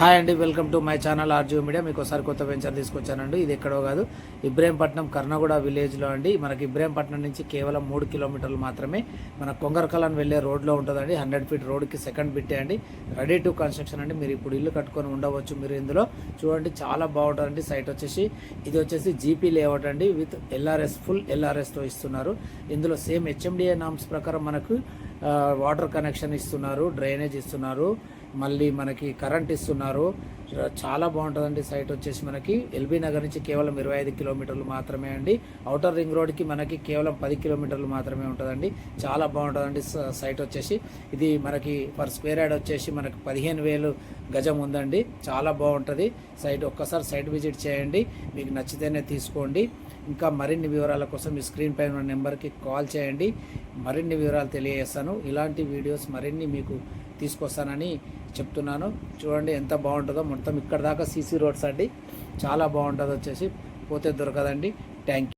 Hi అండి, welcome to my channel RGO media. మీకు ఒకసారి కొత్త వెంచర్ తీసుకొచ్చానండి. ఇది ఎక్కడో కాదు, ఇబ్రహీంపట్నం కర్ణగూడ విలేజ్లో అండి. మనకి ఇబ్రహీంపట్నం నుంచి కేవలం 3 కిలోమీటర్లు మాత్రమే మన కొంగరకలాన్ వెళ్ళే రోడ్లో ఉంటుందండి. 100 ఫీట్ రోడ్కి సెకండ్ బిట్టే అండి. రెడీ టు కన్స్ట్రక్షన్ అండి. మీరు ఇప్పుడు ఇల్లు కట్టుకొని ఉండవచ్చు. మీరు ఇందులో చూడండి, చాలా బాగుంటుందండి. సైట్ వచ్చేసి ఇది వచ్చేసి జీపీ లేఅవుట్ అండి. విత్ ఎల్ఆర్ఎస్, ఫుల్ ఎల్ఆర్ఎస్తో ఇస్తున్నారు. ఇందులో సేమ్ హెచ్ఎండిఏ నామ్స్ ప్రకారం మనకు వాటర్ కనెక్షన్ ఇస్తున్నారు, డ్రైనేజ్ ఇస్తున్నారు, మళ్ళీ మనకి కరెంట్ ఇస్తున్నారు. చాలా బాగుంటుందండి. సైట్ వచ్చేసి మనకి ఎల్బీ నగర్ నుంచి కేవలం 25 కిలోమీటర్లు మాత్రమే అండి. అవుటర్ రింగ్ రోడ్కి మనకి కేవలం 10 కిలోమీటర్లు మాత్రమే ఉంటుందండి. చాలా బాగుంటుందండి సైట్ వచ్చేసి. ఇది మనకి పర్ స్క్వేర్ యార్డ్ వచ్చేసి మనకి 15,000 గజం ఉందండి. చాలా బాగుంటుంది సైట్. ఒక్కసారి సైట్ విజిట్ చేయండి, మీకు నచ్చితేనే తీసుకోండి. ఇంకా మరిన్ని వివరాల కోసం మీ స్క్రీన్ పైన ఉన్న నెంబర్కి కాల్ చేయండి. మరిన్ని వివరాలు తెలియజేస్తాను. ఇలాంటి వీడియోస్ మరిన్ని మీకు తీసుకొస్తానని చెప్తున్నాను. చూడండి ఎంత బాగుంటుందో. మొత్తం ఇక్కడ దాకా సీసీ రోడ్స్ అండి. చాలా బాగుంటుంది. వచ్చేసి పోతే దొరకదండి. Thank you.